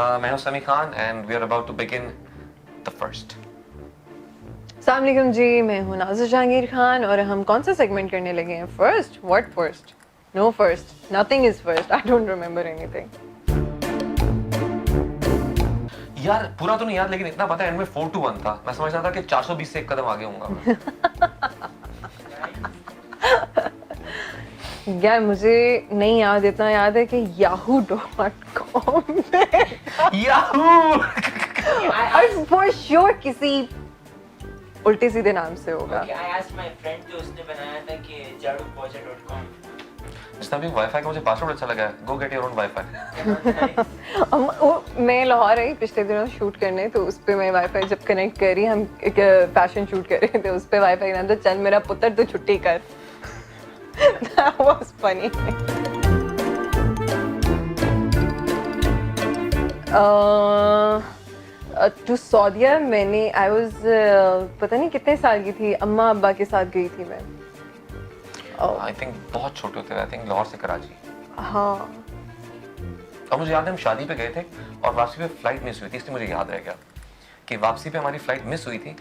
मैं हूं समी Khan and we are about to begin the first. अस्सलाम वालेकुम जी, मैं हूं नाज़िर जहांगीर खान और हम कौन सा सेगमेंट करने लगे हैं? First? What first? No first, nothing is first, I don't remember anything. यार पूरा तो नहीं याद, लेकिन इतना पता है एंड में 4-1 था। मैं समझ रहा था कि 420 से एक कदम आगे होऊंगा मैं। यार मुझे नहीं याद, इतना याद है कि yahoo.com पे याहू और फॉर श्योर किसी उल्टे सीधे नाम से होगा। Okay, I asked my friend जो उसने बनाया था कि jadupoja.com। जिसने भी वाईफाई का मुझे पासवर्ड अच्छा लगा है, गो गेट योर ओन वाईफाई। मैं लाहौर आई पिछले दिनों शूट करने, तो उस पे मैं वाईफाई जब कनेक्ट करी, हम एक फैशन शूट कर रहे थे, उस पे वाईफाई ना था, चल मेरा पुत्र तो छुट्टी कर। That was funny. टू सऊदीया मैंने आई वाज पता नहीं कितने साल की थी, अम्मा अब्बा के साथ गई थी मैं। आई थिंक बहुत छोटे थे, आई थिंक लाहौर से कराची। हाँ, और मुझे याद है हम शादी पे गए थे और वापसी पे फ्लाइट मिस हुई थी, इसलिए मुझे याद रह गया कि वापसी पे हमारी फ्लाइट मिस हुई थी,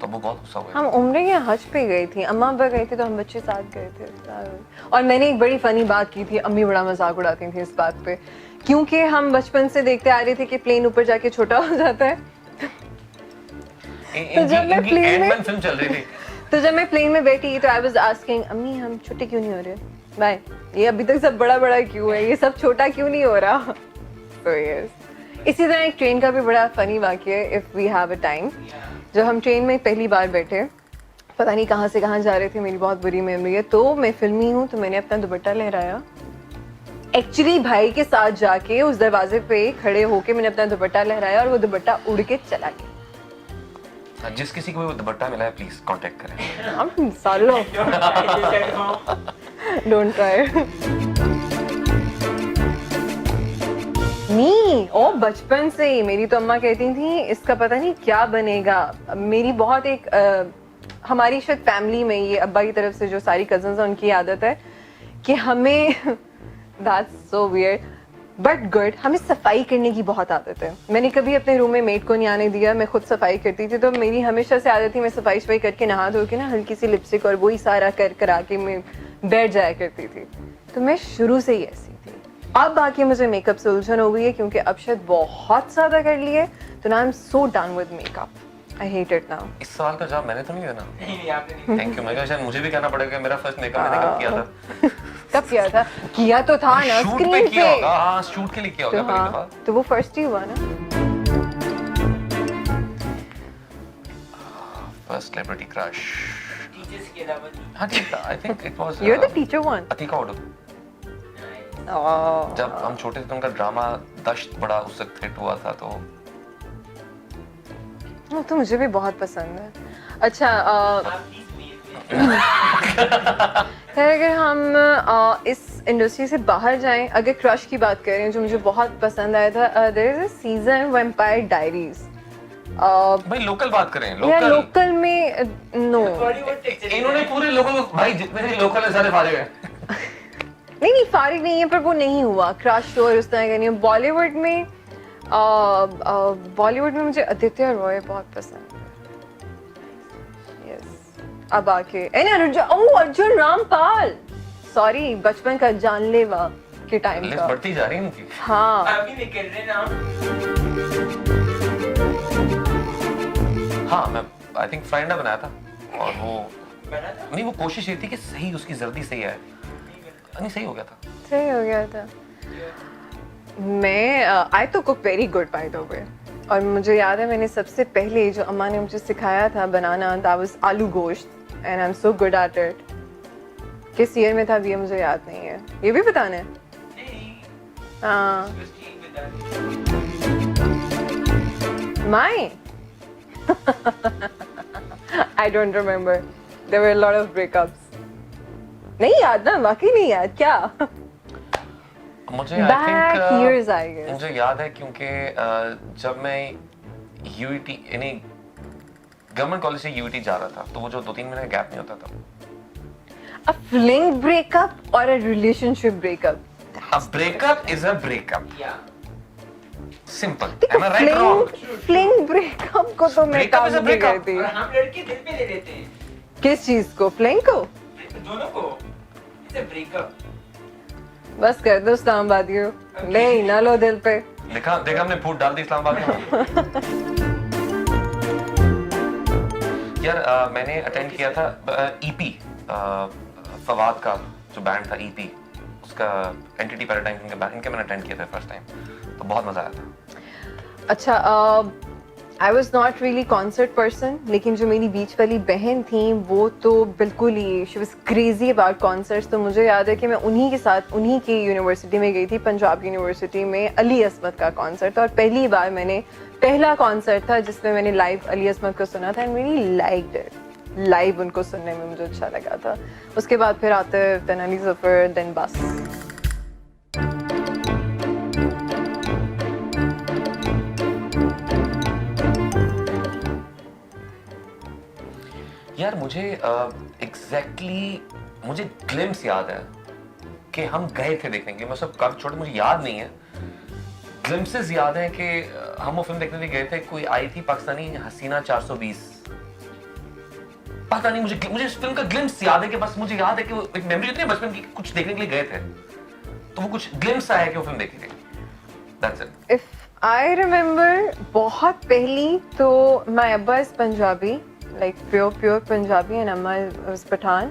तो वो बहुत गुस्सा हुए। हम उम्रे या हज पे गई थी, अम्मा अब्बा गए थे तो हम बच्चे साथ गए थे। और मैंने एक बड़ी फनी बात की थी, अम्मी बड़ा मजाक उड़ाती थी इस बात पे, क्योंकि हम बचपन से देखते आ रहे थे कि प्लेन ऊपर जाके छोटा हो जाता है। तो जब मैं प्लेन में फिल्म चल रही थी, तो जब मैं प्लेन में बैठी तो आई वाज आस्किंग अम्मी हम छोटे क्यों नहीं हो रहे, बाय ये अभी तक सब बड़ा बड़ा क्यों है, ये सब छोटा क्यों नहीं हो रहा। तो यस, इसी तरह एक ट्रेन का भी बड़ा फनी वाकया है, if we have a time. जब हम ट्रेन में पहली बार बैठे, पता नहीं कहाँ से कहाँ जा रहे थे, मेरी बहुत बुरी मेमोरी है, तो मैं फिल्मी हूँ तो मैंने अपना दुपट्टा लहराया। एक्चुअली भाई के साथ जाके उस दरवाजे पे खड़े होके मैंने अपना दुपट्टा लहराया और वो दुपट्टा उड़ के चला गया। जिस किसी को भी वो दुपट्टा मिला है प्लीज कांटेक्ट करें। हम सालो डोंट ट्राई नहीं। ओ बचपन से ही मेरी तो अम्मा कहती थी इसका पता नहीं क्या बनेगा। मेरी बहुत एक हमारी शायद फैमिली में, ये अब्बा की तरफ से जो सारी कजन्स हैं उनकी आदत है कि हमें that's so weird but good, हमें सफाई करने की बहुत आदत है। मैंने कभी अपने रूम में मेड को नहीं आने दिया, मैं खुद सफाई करती थी, तो मेरी हमेशा से आदत थी मैं सफाई सफाई करके नहा धो के ना हल्की सी लिपस्टिक और वही सारा करा के मैं बैठ जाया करती थी। तो मैं शुरू से ही ऐसी थी। अब बाकी मुझे मेकअप से उलझन हो गई है क्योंकि अब शायद बहुत ज्यादा कर लिए, तो ना I am so done with makeup, I hate it now. इस सवाल का जवाब मैंने तो नहीं देना। नहीं आपने नहीं। Thank you. मैं शायद मुझे भी कहना पड़ेगा मेरा फर्स्ट मेकअप मैंने कब किया था। कब किया था? किया तो था ना शूट स्क्रीन पे पे। किया होगा, हां शूट के लिए किया होगा पहली दफा। तो वो फर्स्ट ही हुआ ना। First celebrity crush. टीचर्स के अलावा हां ठीक था, I think it was You're the teacher one. Atika उडू। Oh. जब हम छोटे थे तो उनका ड्रामा दश्त बड़ा उस वक्त हिट हुआ था, तो वो तो मुझे भी बहुत पसंद है। अच्छा आप प्लीज खैर अगर हम इस इंडस्ट्री से बाहर जाएं, अगर क्रश की बात करें जो मुझे बहुत पसंद आया था, there is a season Vampire Diaries. भाई लोकल बात करें। यार लोकल लोकल में नो बॉलीवुड इन्होंने पूरे लोगों को, भाई जितने भी लोकल है सारे फारिग हैं। नहीं फारिग नहीं है, पर वो नहीं हुआ क्रश और उस तरह का नहीं। बॉलीवुड में मुझे आदित्य रॉय बहुत पसंद है। यस, अब आके अर्जुन रामपाल, सॉरी बचपन का जानलेवा के टाइम लिस्ट का। बढ़ती जा रही है इनकी। हाँ अभी निकल रहे ना। हाँ मैं आई थिंक फ्राइडे बनाया था और वो बना था नहीं, वो कोशिश ये थी कि सही उसकी जर्दी सही है, नहीं सही हो गया था। सही हो गया था। मैं आई तो cook very good by the way, और मुझे याद है मैंने सबसे पहले जो अम्मा ने मुझे सिखाया था बनाना, दैट वाज आलू गोश्त, and I am so good at it. किस ईयर में था ये मुझे याद नहीं है, ये भी बताना है। नहीं हाँ बस ठीक बता my I don't remember, there were a lot of breakups. नहीं याद ना, वाकई नहीं याद क्या। मुझे Back years, I guess. मुझे याद है क्योंकि जब मैं यूईटी यानी गवर्नमेंट कॉलेज से यूईटी जा रहा था, तो वो जो 2-3 महीने गैप नहीं होता था। A fling breakup or a relationship breakup? A breakup is a breakup. या simple, am I right or wrong? Fling breakup को तो मैं Breakup is a काबू में breakup. गई और थी। हम लड़के दिल पे ले लेते हैं किस चीज को, फ्लिंग को? दोनों को। It's a breakup. बस कर दो इस्लामाबादियों, नहीं ना लो दिल पे। देखा हमने फूट डाल दी इस्लामाबाद में। यार मैंने अटेंड किया था ईपी, फवाद का जो बैंड था ईपी, उसका एंटिटी पैराडाइम इनके मैंने अटेंड किया था फर्स्ट टाइम, तो बहुत मजा आया था। अच्छा, I was not really concert person, लेकिन जो मेरी बीच वाली बहन थी वो तो बिल्कुल ही, she was crazy about concerts. तो मुझे याद है कि मैं उन्हीं के साथ उन्हीं की यूनिवर्सिटी में गई थी, पंजाब यूनिवर्सिटी में अली असमत का कॉन्सर्ट, और पहली बार मैंने पहला कॉन्सर्ट था जिसमें मैंने लाइव अली असमत को सुना था, and really liked it. Live उनको सुनने में मुझे अच्छा लगा था। उसके बाद फिर आतिफ, देन अली ज़फ़र, देन बस। यार मुझे एग्जैक्टली मुझे ग्लिम्स याद है कि हम गए थे देखने के लिए, मैं सब कब छोटे मुझे याद नहीं है, ग्लिम्सेस याद है कि हम वो फिल्म देखने के लिए गए थे, कोई आई थी पाकिस्तानी हसीना 420, पता नहीं मुझे इस फिल्म का ग्लिम्स याद है कि बस मुझे याद है कि वो एक मेमोरी होती है बचपन की, कुछ देखने के लिए गए थे तो वो कुछ ग्लिम्स आया कि वो फिल्म देखी थी, that's it. If I remember बहुत पहली तो माय अब्बा is Punjabi, like pure Punjabi, and अम्मा इज पठान।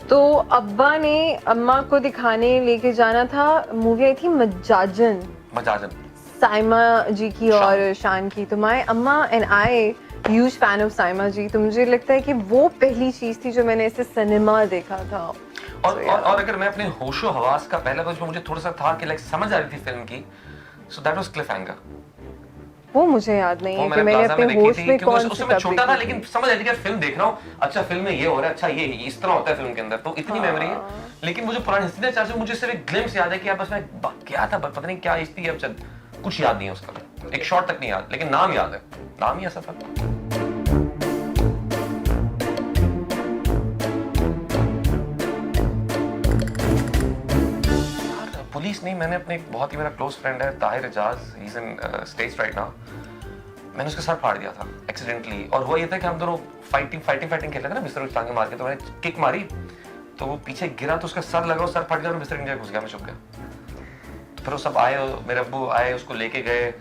तो अब्बा ने अम्मा को दिखाने लेके जाना था, मूवी आई थी मजाजन, साइमा जी की और शान की। तो my amma and I huge fan of Saima ji, तो मुझे लगता है कि वो पहली चीज थी जो मैंने ऐसे सिनेमा देखा था। और अगर मैं अपने होशो हवास का पहला बस मुझे थोड़ा सा था कि लाइक समझ आ रही थी फिल्म की, सो दैट वाज क्लिफहैंगर। वो मुझे याद नहीं है कि मैंने अपने होश में कौन सी मैं छोटा था लेकिन समझ आ रही थी फिल्म देख रहा हूँ, अच्छा फिल्म में ये हो रहा है, अच्छा ये इस तरह होता है फिल्म के अंदर, तो इतनी मेमोरी है। लेकिन मुझे पुरानी हसीना 420 मुझे सिर्फ एक ग्लिम्स याद है कि बस मैं क्या था पता नहीं क्या इस थी, अब कुछ याद नहीं है उसका, एक शॉट तक नहीं याद, लेकिन नाम याद है, नाम ही ऐसा था। पुलिस नहीं, मैंने अपने बहुत ही मेरा क्लोज फ्रेंड है Tahir Ejaz, he is in States right now, मैंने उसके सर फाड़ दिया था एक्सीडेंटली। और हुआ ये था कि हम दोनों फाइटिंग खेल रहे थे ना, बिस्तर की टांगे मार के, तो मैंने किक मारी तो वो पीछे गिरा तो उसका सर लगा, सर फट गया और बिस्तर के नीचे घुस गया, मैं छुप गया। तो फिर वो सब आए, मेरे अब्बू आए, उसको लेके गए,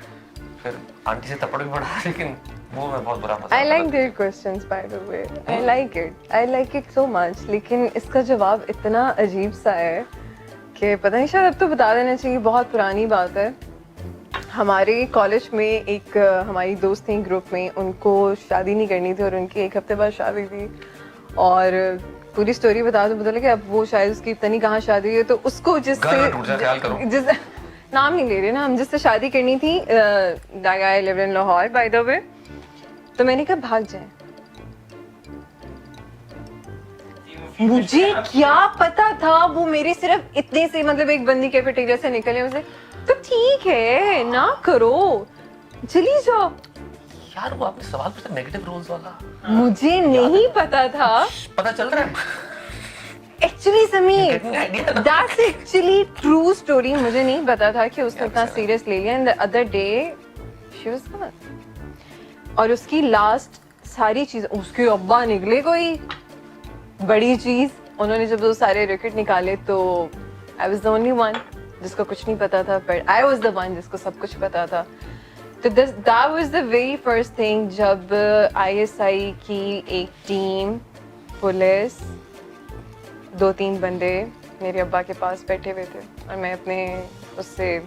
फिर आंटी से थप्पड़ भी पड़ा, लेकिन वो मैं बहुत बुरा फंसा। I like their questions by the way. I like it so much. लेकिन इसका जवाब इतना अजीब सा है कि पता नहीं, शायद अब तो बता देना चाहिए, बहुत पुरानी बात है। हमारे कॉलेज में एक हमारी दोस्त थी ग्रुप में, उनको शादी नहीं करनी थी और उनकी एक हफ्ते बाद शादी थी, और पूरी स्टोरी बता दो, पता लगे अब वो शायद उसकी पता नहीं कहाँ शादी हुई है, तो उसको जिस नाम नहीं ले रहे ना हम, जिससे शादी करनी थी, that guy lived in Lahore by the way, तो मैंने कहा भाग जाए। मुझे क्या पता था वो मेरे सिर्फ इतने से, मतलब एक बंदी कैफेटेरिया से निकले, मुझे तो ठीक है ना करो, चली जाओ। यार वो आपने सवाल पूछा नेगेटिव रोल्स वाला, मुझे नहीं पता था, पता चल रहा है actually Sameer, that's actually true story. मुझे नहीं पता था कि उसने इतना सीरियस ले लिया, and the other day she was gone. और उसकी लास्ट सारी चीज, उसके अब्बा निकले कोई बड़ी चीज, उन्होंने जब वो सारे रैकेट निकाले तो I was the only one जिसको कुछ नहीं पता था, but I was the one जिसको सब कुछ पता था। तो that was the very first thing, जब आईएसआई की एक टीम, पुलिस, 2-3 बंदे मेरे अब्बा के पास बैठे हुए थे, और मैं अपने उससे,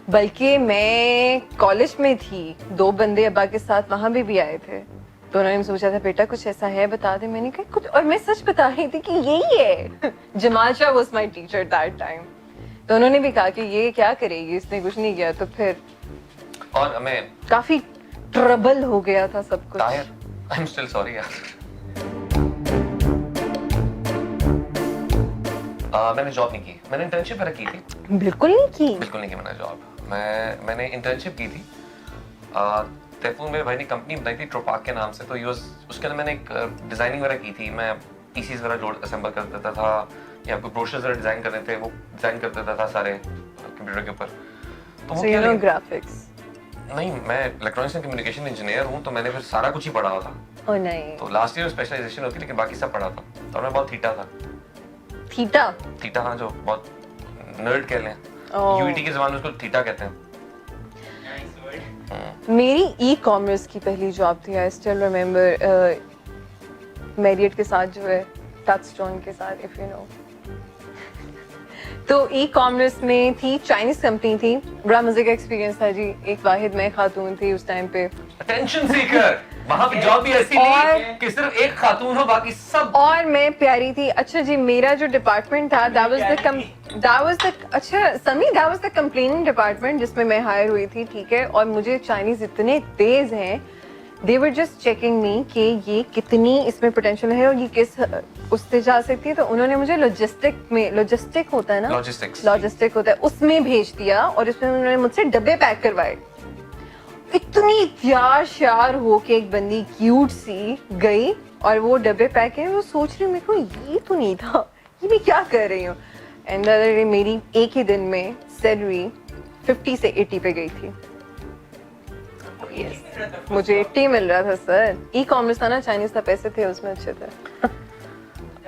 बल्कि मैं कॉलेज में थी, 2 बंदे अब्बा के साथ वहाँ भी आए थे, तो उन्होंने सोचा था बेटा कुछ ऐसा है बता दे, मैंने कहा कुछ, और मैं सच बता रही थी कि यही है। Jamal Shah was my teacher that time, तो उन्होंने भी कहा कि ये क्या करेगी, इसने कुछ नहीं किया। तो फिर और मैं काफी ट्रबल हो गया था सब कुछ। Tahir, I am still sorry यार। मैंने जॉब नहीं की, मैंने इंटर्नशिप वगैरह की थी। बिल्कुल नहीं की मैंने जॉब, मैंने इंटर्नशिप की थी। तैफून मेरे भाई ने कंपनी बनाई थी ट्रोपाक के नाम से, तो उसके अंदर मैंने एक डिजाइनिंग वगैरह की थी, मैं पीसीज वगैरह जोड़ असेंबल कर देता था, या कोई ब्रोशर्स वगैरह डिजाइन करने थे वो डिजाइन कर देता था सारे कंप्यूटर के ऊपर। तो वो So you क्या know graphics. नहीं, मैं इलेक्ट्रॉनिक्स एंड कम्युनिकेशन इंजीनियर हूँ, तो मैंने फिर सारा कुछ ही पढ़ा हुआ था। Oh नहीं. तो लास्ट ईयर स्पेशलाइजेशन होती, लेकिन बाकी सब पढ़ा था। तो मैं बहुत थीटा था। थीटा. थीटा, हाँ, जो बहुत नर्ड कह लें। Oh. यूईटी के ज़माने में उसको थीटा कहते हैं। Nice word. मेरी ई-कॉमर्स की पहली जॉब थी. आई स्टिल रिमेम्बर मैरियट के साथ जो है, टचस्टोन के साथ, इफ यू नो. तो ई-कॉमर्स में थी, चाइनीज कंपनी थी. बड़ा मजे का एक्सपीरियंस था जी. एक वाहिद मैं खातून थी उस टाइम पे. अटेंशन सीकर, वहाँ पे जॉब भी ऐसी और- नहीं कि सिर्फ एक खातून हो, बाकी सब। और मैं प्यारी थी. अच्छा जी, मेरा जो डिपार्टमेंट था, that was the अच्छा समी, that was the complaining department जिसमें मैं हायर हुई थी, ठीक है. और मुझे चाइनीज इतने तेज हैं, they were just checking me कि ये कितनी इसमें पोटेंशियल है और ये किस उससे जा सकती है. तो उन्होंने मुझे लॉजिस्टिक होता है ना, लॉजिस्टिक होता है, उसमें भेज दिया. और इसमें उन्होंने मुझसे डब्बे पैक करवाए. इतनी तैयार श्यार हो के एक बंदी क्यूट सी गई और वो डब्बे पैक है. वो सोच रही हूँ, मेरे को ये तो नहीं था, ये मैं क्या कर रही हूँ. एंड मेरी एक ही दिन में सैलरी 50 से 80 पे गई थी. मुझे 80 मिल रहा था सर. ई-कॉमर्स था ना, चाइनीज था, पैसे थे उसमें अच्छे थे.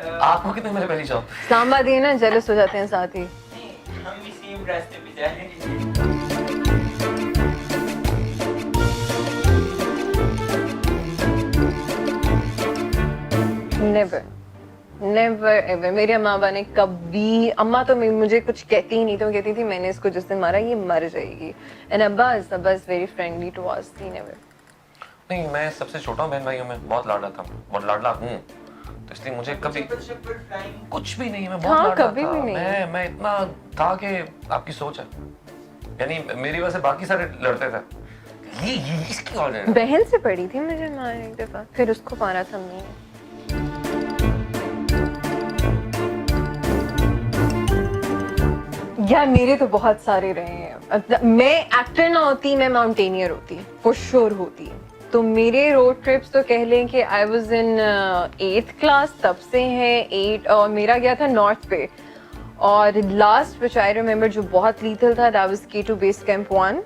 आपको कितने मेरे पहली जॉब? इस्लामाबाद ही ना जेलस हो जाते हैं साथ ही. नहीं, हम भी सेम रास्ते पे जा रहे हैं। Never ever. मेरे अम्मा बाबा ने कभी, अम्मा तो मुझे कुछ कहती ही नहीं, तो कहती थी मैंने इसको जिस दिन मारा ये मर जाएगी. एंड अब्बा is very friendly to us. Never. नहीं, मैं सबसे छोटा हूँ बहन भाइयों में, बहुत लाडला था, बहुत लाडला हूँ. तो इसलिए मुझे कभी कुछ भी नहीं, मैं बहुत हाँ, लाडला कभी था. भी नहीं. मैं इतना था कि आपकी सोच है, यानी मेरी वजह से बाकी सारे लड़ते थे. ये इसकी और है. बहन से पड़ी थी मुझे मार एक दफा, फिर उसको मारा था हमने. यार मेरे तो बहुत सारे रहे हैं. मैं एक्टर ना होती, मैं माउंटेनियर होती, फॉर श्योर होती. तो मेरे रोड ट्रिप्स तो कह लें कि I was in 8th class, तब से हैं 8. और मेरा गया था नॉर्थ पे. और लास्ट व्हिच आई रिमेम्बर जो बहुत लीथल था, that was K2 base camp 1.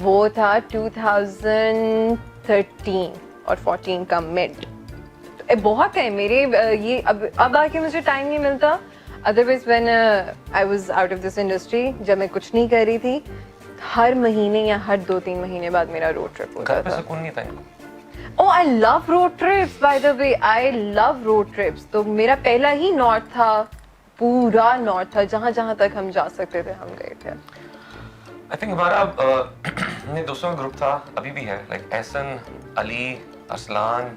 वो था 2013 और 14 का मिड. बहुत है मेरे ये. अब आके मुझे टाइम नहीं मिलता. Otherwise when I was out of this industry, जब मैं कुछ नहीं कर रही थी, हर महीने या हर 2-3 महीने बाद मेरा रोड ट्रिप होता घर पे था. सुकून नहीं था इनको. Oh, I love road trips, by the way. I love road trips. तो मेरा पहला ही नॉर्थ था, पूरा नॉर्थ था, जहाँ जहाँ तक हम जा सकते थे हम गए थे. आई थिंक हमारा अपने दोस्तों का ग्रुप था, अभी भी है, लाइक एहसन, अली, अरसलान,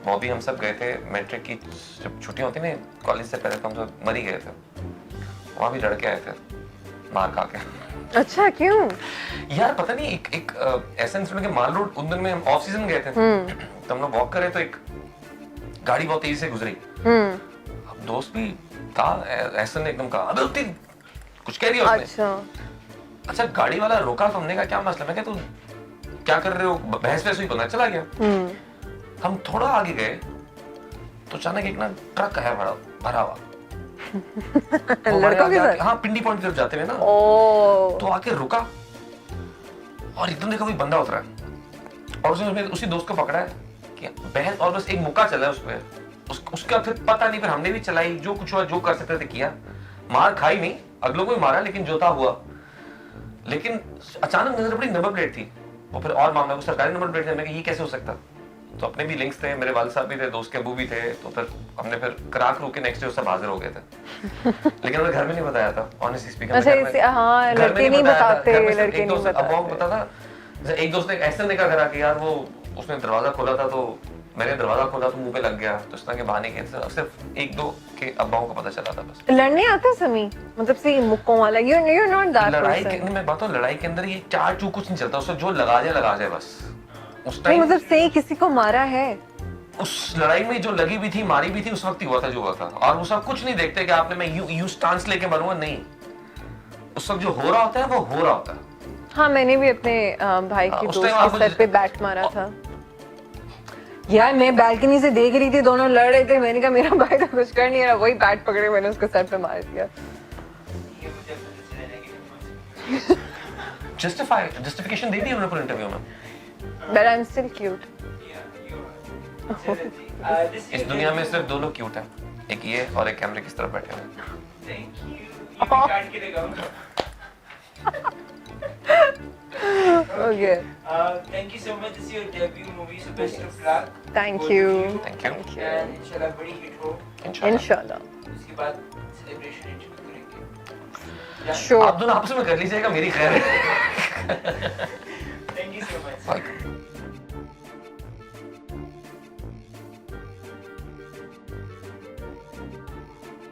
बॉबी. हम सब गए थे मैट्रिक की जब छुट्टियां होती ना कॉलेज से पहले, तो हम सब मरी गए थे. वहाँ भी लड़के आए थे मार खा के. अच्छा, क्यों? यार पता नहीं, एक ऐसा इंसिडेंट के माल रोड, उन दिन में हम ऑफ सीजन गए थे, तो हम लोग वॉक कर रहे, तो एक गाड़ी बहुत तेजी से गुजरी. अब दोस्त भी था, ऐसा ने एकदम कहा अबे उतनी कुछ कह रही है उसने. अच्छा गाड़ी वाला रोका, तो हमने कहा क्या मसला. मैं क्या तू क्या कर रहे हो, बहस वहस हुई, बंदा चला गया. हम थोड़ा आगे गए तो अचानक एक ना ट्रक आया भरा हुआ. लड़कों के साथ? हाँ, पिंडी पॉइंट की तरफ जाते हुए ना. तो आके रुका और एकदम देखा कोई बंदा उतरा है और उसने उसी दोस्त को पकड़ा है कि बहस, और बस एक मुक्का चला है उस पे. उसका फिर पता नहीं, फिर हमने भी चलाई, जो कुछ हुआ, जो कर सकते थे किया. मार खाई नहीं, अगलों को भी मारा, लेकिन जो था हुआ. लेकिन अचानक नजर पड़ी, नंबर प्लेट थी वो. फिर और मामला, वो सरकारी नंबर प्लेट थी. हमने कहा ये कैसे हो सकता. तो अपने भी लिंक्स थे, मेरे वालिद साहब भी थे, दोस्त के अबू भी थे. तो फिर हमने फिर कराक रोक के नेक्स्ट डे सब हाजिर हो गए थे. लेकिन हमने घर में नहीं बताया था, ऑनेस्टली स्पीकिंग. अच्छा, हाँ, लड़के नहीं बताते, लड़के नहीं बताते. अब वो पता था, एक दोस्त ने ऐसा ने कहा घर आके, यार वो उसने दरवाजा खोला था, तो मैंने दरवाजा खोला तो मुंह पे लग गया. तो इस तरह के बहाने के सिर्फ 1-2 के अब्बाओं को पता चला था बस. लड़ने आता समी, मतलब से मुक्कों वाला. you're not that लड़ाई person. के, मैं बात हूँ, लड़ाई के अंदर ये चार चू कुछ नहीं चलता. उससे जो लगा जाए बस. उस नहीं, टाइम मतलब से किसी को मारा है. उस लड़ाई में जो लगी भी थी, मारी भी थी, उस वक्त ही हुआ था जो हुआ था. और वो सब कुछ नहीं देखते कि आपने मैं यू स्टांस लेके मरूंगा, नहीं. उस वक्त जो हो रहा होता है वो हो रहा होता है. हाँ, मैंने भी अपने भाई के उस दोस्त टाइम के आप सर पे बैट मारा था. यार मैं बैल्कनी से देख रही थी, दोनों लड़ रहे थे. मैंने कहा मेरा भाई तो कुछ कर नहीं रहा, वही बैट पकड़े मैंने उसको सर पे मार दिया. ये मुझे पता चला कि जस्टिफिकेशन दे दी उन्होंने पूरे इंटरव्यू में। But I'm still cute. इस दुनिया में सिर्फ 2 लोग क्यूट हैं, एक ये और एक कैमरे की तरफ बैठे हैं। Thank you. ये मैं काट के लगाऊंगा। Okay. Thank you so much. This is your debut movie, so best of luck. Thank Both you. of Thank you. Thank you. And इंशाल्लाह बड़ी हिट हो। Inshallah. उसके बाद सेलिब्रेशन शुरू करेंगे। Sure. आप दोनों आपस में कर लीजिएगा, मेरी खैर है।